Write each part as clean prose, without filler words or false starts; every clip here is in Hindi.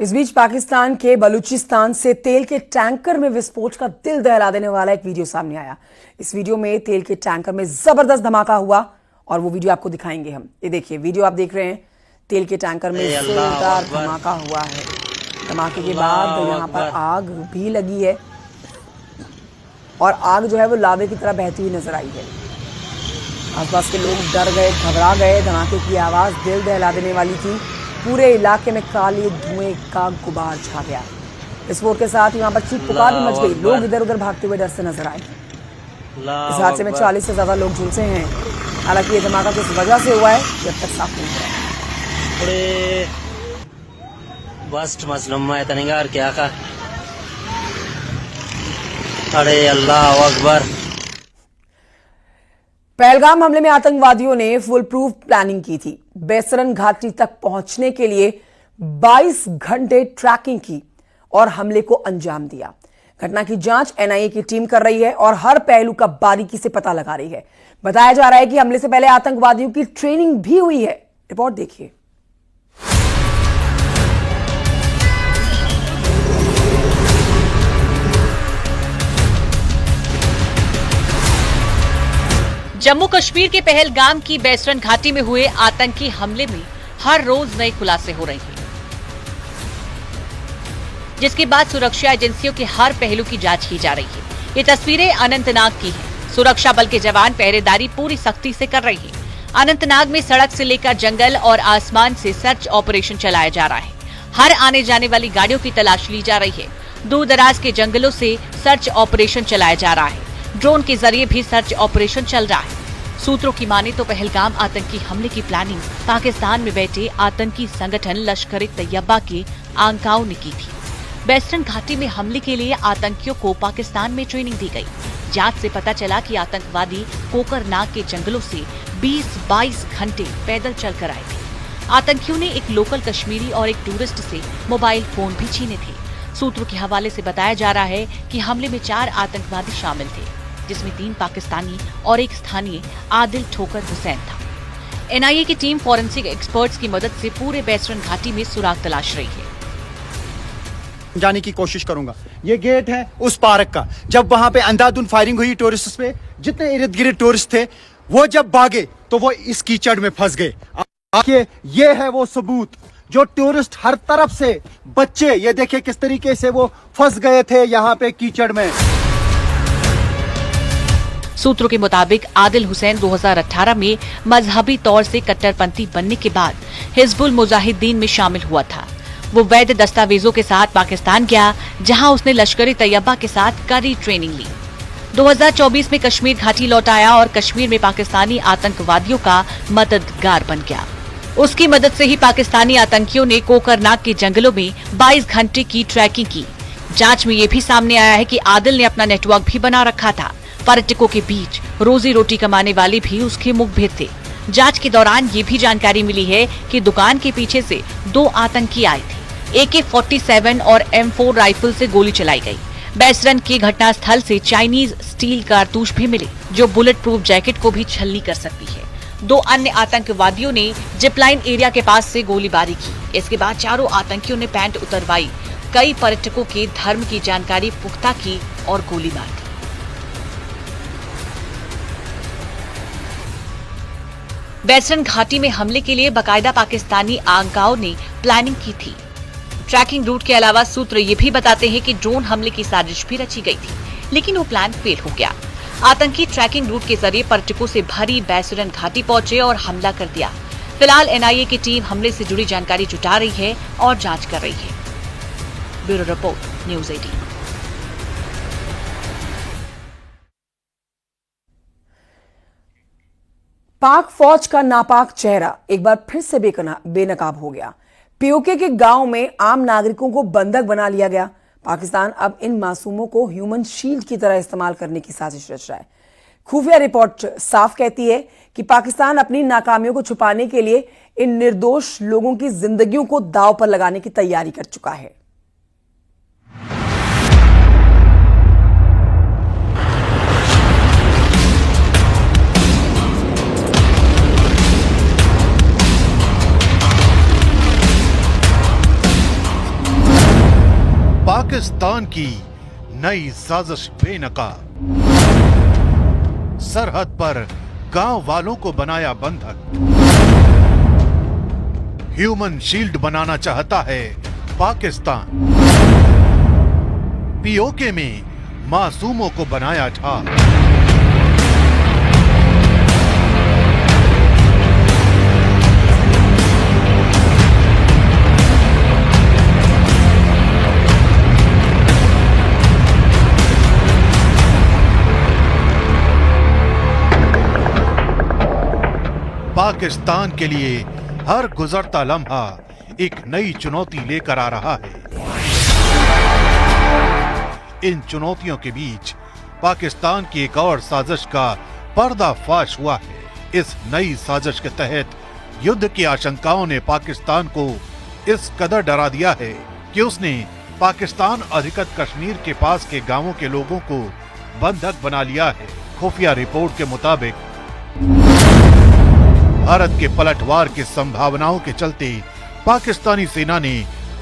इस बीच पाकिस्तान के बलूचिस्तान से तेल के टैंकर में विस्फोट का दिल दहला देने वाला एक वीडियो सामने आया। इस वीडियो में तेल के टैंकर में जबरदस्त धमाका हुआ और वो वीडियो आपको दिखाएंगे हम। ये देखिए वीडियो आप देख रहे हैं, तेल के टैंकर में जोरदार धमाका हुआ है। धमाके के बाद यहाँ पर आग भी लगी है और आग जो है वो लावे की तरह बहती हुई नजर आई है। आसपास के लोग डर गए, घबरा गए। धमाके की आवाज दिल दहला देने वाली थी। पूरे इलाके में काले धुएं का गुबार छा गया। विस्फोट के साथ यहाँ पर चीख पुकार भी मच गई। लोग इधर उधर भागते हुए डर से नजर आए। इस हादसे में 40 से ज्यादा लोग झुलसे हैं। हालांकि ये धमाका किस वजह से हुआ है ये अब तक साफ नहीं हुआ है। क्या का अरे अल्लाह अकबर। पहलगाम हमले में आतंकवादियों ने फुल प्रूफ प्लानिंग की थी। बेसरन घाटी तक पहुंचने के लिए 22 घंटे ट्रैकिंग की और हमले को अंजाम दिया। घटना की जांच एनआईए की टीम कर रही है और हर पहलू का बारीकी से पता लगा रही है। बताया जा रहा है कि हमले से पहले आतंकवादियों की ट्रेनिंग भी हुई है। रिपोर्ट देखिए। जम्मू कश्मीर के पहलगाम की बेसरन घाटी में हुए आतंकी हमले में हर रोज नए खुलासे हो रहे हैं, जिसके बाद सुरक्षा एजेंसियों के हर पहलू की जांच की जा रही है। ये तस्वीरें अनंतनाग की हैं। सुरक्षा बल के जवान पहरेदारी पूरी सख्ती से कर रहे हैं। अनंतनाग में सड़क से लेकर जंगल और आसमान से सर्च ऑपरेशन चलाया जा रहा है। हर आने जाने वाली गाड़ियों की तलाश ली जा रही है। दूर दराज के जंगलों से सर्च ऑपरेशन चलाया जा रहा है। ड्रोन के जरिए भी सर्च ऑपरेशन चल रहा है। सूत्रों की माने तो पहलगाम आतंकी हमले की प्लानिंग पाकिस्तान में बैठे आतंकी संगठन लश्कर-ए-तैयबा के आंकाओं ने की थी। बेसरन घाटी में हमले के लिए आतंकियों को पाकिस्तान में ट्रेनिंग दी गई। जांच से पता चला कि आतंकवादी कोकरनाग के जंगलों से 20-22 घंटे पैदल चलकर आए थे। आतंकियों ने एक लोकल कश्मीरी और एक टूरिस्ट से मोबाइल फोन भी छीने थे। सूत्रों के हवाले से बताया जा रहा है कि हमले में 4 आतंकवादी शामिल थे, जिसमें 3 पाकिस्तानी और एक स्थानीय आदिल ठोकर हुसैन था। एनआईए की टीम फॉरेंसिक एक्सपर्ट्स की मदद से पूरे बेसरन घाटी में सुराग तलाश रही है। जाने की कोशिश करूंगा। ये गेट है उस पार्क का। जब वहां पे अंधाधुंध फायरिंग हुई टूरिस्ट पे, जितने इर्द गिर्द टूरिस्ट थे वो जब भागे तो वो इस कीचड़ में फंस गए। आखिर ये है वो सबूत। जो टूरिस्ट हर तरफ से बच्चे, ये देखिए किस तरीके से वो फंस गए थे यहाँ पे कीचड़ में। सूत्रों के मुताबिक आदिल हुसैन 2018 में मजहबी तौर से कट्टरपंथी बनने के बाद हिजबुल मुजाहिदीन में शामिल हुआ था। वो वैध दस्तावेजों के साथ पाकिस्तान गया, जहां उसने लश्कर-ए-तैयबा के साथ कड़ी ट्रेनिंग ली। 2024 में कश्मीर घाटी लौट आया और कश्मीर में पाकिस्तानी आतंकवादियों का मददगार बन गया। उसकी मदद से ही पाकिस्तानी आतंकियों ने कोकरनाग के जंगलों में 22 घंटे की ट्रैकिंग की। जांच में ये भी सामने आया है कि आदिल ने अपना नेटवर्क भी बना रखा था। पर्यटकों के बीच रोजी रोटी कमाने वाले भी उसके मुखबिर थे। जांच के दौरान ये भी जानकारी मिली है कि दुकान के पीछे से 2 आतंकी आए थे। AK-47 और M4 राइफल से गोली चलाई गई। बेसरन के घटनास्थल से चाइनीज स्टील कारतूस भी मिले, जो बुलेट प्रूफ जैकेट को भी छलनी कर सकती है। 2 अन्य आतंकवादियों ने जिपलाइन एरिया के पास से गोलीबारी की। इसके बाद चारों आतंकियों ने पैंट उतरवाई, कई पर्यटकों के धर्म की जानकारी पुख्ता की और गोली मार दी। बेसरन घाटी में हमले के लिए बाकायदा पाकिस्तानी आंकाओं ने प्लानिंग की थी। ट्रैकिंग रूट के अलावा सूत्र ये भी बताते हैं कि ड्रोन हमले की साजिश भी रची गई थी, लेकिन वो प्लान फेल हो गया। आतंकी ट्रैकिंग रूट के जरिए पर्यटकों से भरी बेसरन घाटी पहुंचे और हमला कर दिया। फिलहाल एनआईए की टीम हमले से जुड़ी जानकारी जुटा रही है और जांच कर रही है। Bureau report, news 18। पाक फौज का नापाक चेहरा एक बार फिर से बेनकाब हो गया। पीओके के गांव में आम नागरिकों को बंधक बना लिया गया। पाकिस्तान अब इन मासूमों को ह्यूमन शील्ड की तरह इस्तेमाल करने की साजिश रच रहा है। खुफिया रिपोर्ट साफ कहती है कि पाकिस्तान अपनी नाकामियों को छुपाने के लिए इन निर्दोष लोगों की जिंदगियों को दांव पर लगाने की तैयारी कर चुका है। पाकिस्तान की नई साजिश बेनकाब। सरहद पर गांव वालों को बनाया बंधक। ह्यूमन शील्ड बनाना चाहता है पाकिस्तान। पीओके में मासूमों को बनाया ठार। पाकिस्तान के लिए हर गुजरता लम्हा एक नई चुनौती लेकर आ रहा है। इन चुनौतियों के बीच पाकिस्तान की एक और साजिश का पर्दाफाश हुआ है। इस नई साजिश के तहत युद्ध की आशंकाओं ने पाकिस्तान को इस कदर डरा दिया है कि उसने पाकिस्तान अधिकृत कश्मीर के पास के गांवों के लोगों को बंधक बना लिया है। खुफिया रिपोर्ट के मुताबिक भारत के पलटवार की संभावनाओं के चलते पाकिस्तानी सेना ने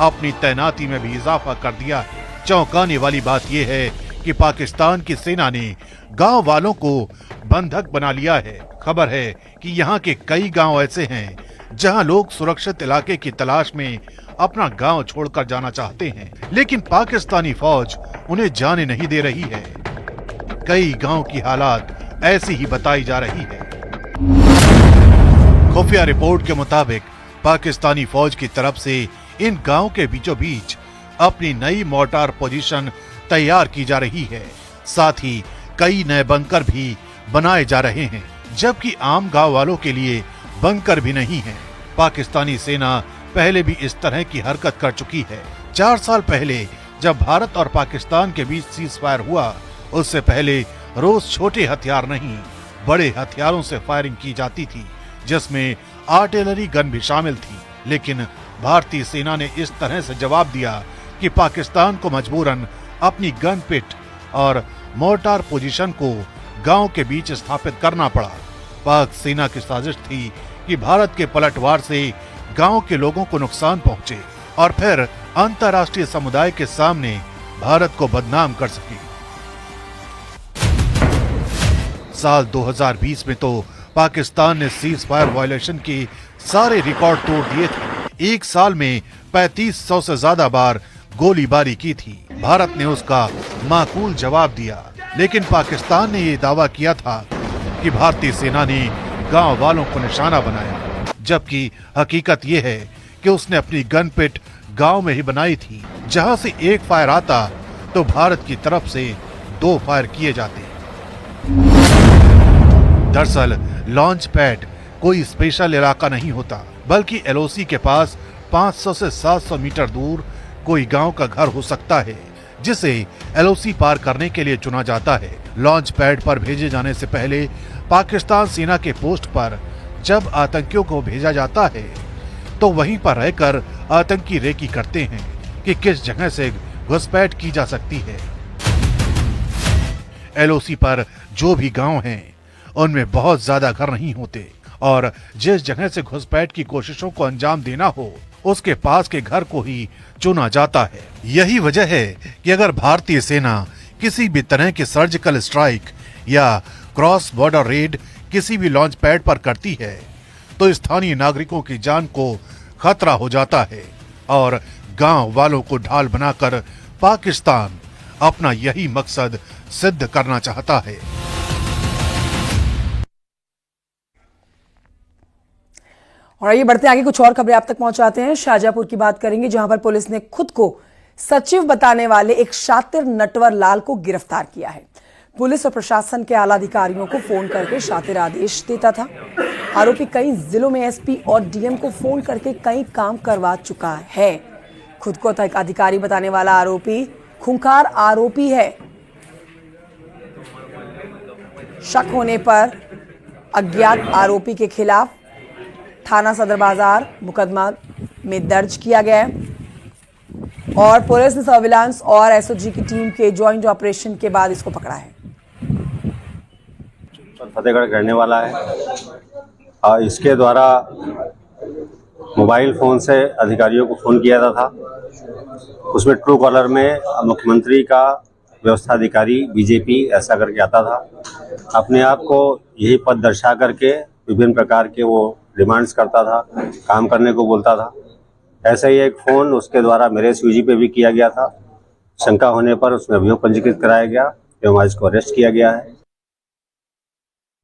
अपनी तैनाती में भी इजाफा कर दिया है। चौंकाने वाली बात यह है कि पाकिस्तान की सेना ने गांव वालों को बंधक बना लिया है। खबर है कि यहां के कई गांव ऐसे हैं जहां लोग सुरक्षित इलाके की तलाश में अपना गांव छोड़कर जाना चाहते हैं, लेकिन पाकिस्तानी फौज उन्हें जाने नहीं दे रही है। कई गांव की हालात ऐसी ही बताई जा रही है। खुफिया रिपोर्ट के मुताबिक पाकिस्तानी फौज की तरफ से इन गांव के बीचों बीच अपनी नई मोर्टार पोजीशन तैयार की जा रही है। साथ ही कई नए बंकर भी बनाए जा रहे हैं, जबकि आम गांव वालों के लिए बंकर भी नहीं है। पाकिस्तानी सेना पहले भी इस तरह की हरकत कर चुकी है। 4 साल पहले जब भारत और पाकिस्तान के बीच सीज फायर हुआ, उससे पहले रोज छोटे हथियार नहीं बड़े हथियारों से फायरिंग की जाती थी, जिसमें आर्टिलरी गन भी शामिल थी। लेकिन भारतीय सेना ने इस तरह से जवाब दिया कि पाकिस्तान को मजबूरन अपनी गन पिट और मोर्टार पोजीशन को गांव के बीच स्थापित करना पड़ा। पाक सेना की साजिश थी कि भारत के पलटवार से गांव के लोगों को नुकसान पहुंचे और फिर अंतर्राष्ट्रीय समुदाय के सामने भारत को बदनाम कर सके। साल 2020 में तो पाकिस्तान ने सीज फायर वायलेशन के सारे रिकॉर्ड तोड़ दिए थे। एक साल में 3500 से ज्यादा बार गोलीबारी की थी। भारत ने उसका माकूल जवाब दिया, लेकिन पाकिस्तान ने ये दावा किया था कि भारतीय सेना ने गांव वालों को निशाना बनाया, जबकि हकीकत ये है कि उसने अपनी गन पिट गांव में ही बनाई थी। जहां से एक फायर आता तो भारत की तरफ से 2 फायर किए जाते। दरअसल लॉन्च पैड कोई स्पेशल इलाका नहीं होता, बल्कि एलओसी के पास 500 से 700 मीटर दूर कोई गांव का घर हो सकता है, जिसे एलओसी पार करने के लिए चुना जाता है। लॉन्च पैड पर भेजे जाने से पहले पाकिस्तान सेना के पोस्ट पर जब आतंकियों को भेजा जाता है तो वहीं पर रहकर आतंकी रेकी करते हैं कि किस जगह से घुसपैठ की जा सकती है। एलओसी पर जो भी गांव हैं, उनमें बहुत ज्यादा घर नहीं होते और जिस जगह से घुसपैठ की कोशिशों को अंजाम देना हो, उसके पास के घर को ही चुना जाता है। यही वजह है कि अगर भारतीय सेना किसी भी तरह के सर्जिकल स्ट्राइक या क्रॉस बॉर्डर रेड किसी भी लॉन्च पैड पर करती है तो स्थानीय नागरिकों की जान को खतरा हो जाता है और गांव वालों को ढाल बनाकर पाकिस्तान अपना यही मकसद सिद्ध करना चाहता है। और आइए बढ़ते आगे, कुछ और खबरें आप तक पहुंचाते हैं। शाहजहांपुर की बात करेंगे, जहां पर पुलिस ने खुद को सचिव बताने वाले एक शातिर नटवर लाल को गिरफ्तार किया है। पुलिस और प्रशासन के आला अधिकारियों को फोन करके शातिर आदेश देता था। आरोपी कई जिलों में एसपी और डीएम को फोन करके कई काम करवा चुका है। खुद को अधिकारी बताने वाला आरोपी खूंखार आरोपी है। शक होने पर अज्ञात आरोपी के खिलाफ थाना सदर बाजार मुकदमा में दर्ज किया गया है और पुलिस ने सर्विलांस और एसओजी की टीम के ज्वाइंट ऑपरेशन के बाद इसको पकड़ा है। फतेहगढ़ करने वाला है और इसके द्वारा मोबाइल फ़ोन से अधिकारियों को फ़ोन किया था उसमें ट्रू कॉलर में मुख्यमंत्री का व्यवस्था अधिकारी बीजेपी ऐसा करके आता था। अपने आप को यही पद दर्शा करके विभिन्न प्रकार के वो डिमांड्स करता था, काम करने को बोलता था। ऐसा ही एक फ़ोन उसके द्वारा मेरे SUG पे भी किया गया था। शंका होने पर उसमें अभियोग पंजीकृत कराया गया एवं आज इसको अरेस्ट किया गया है।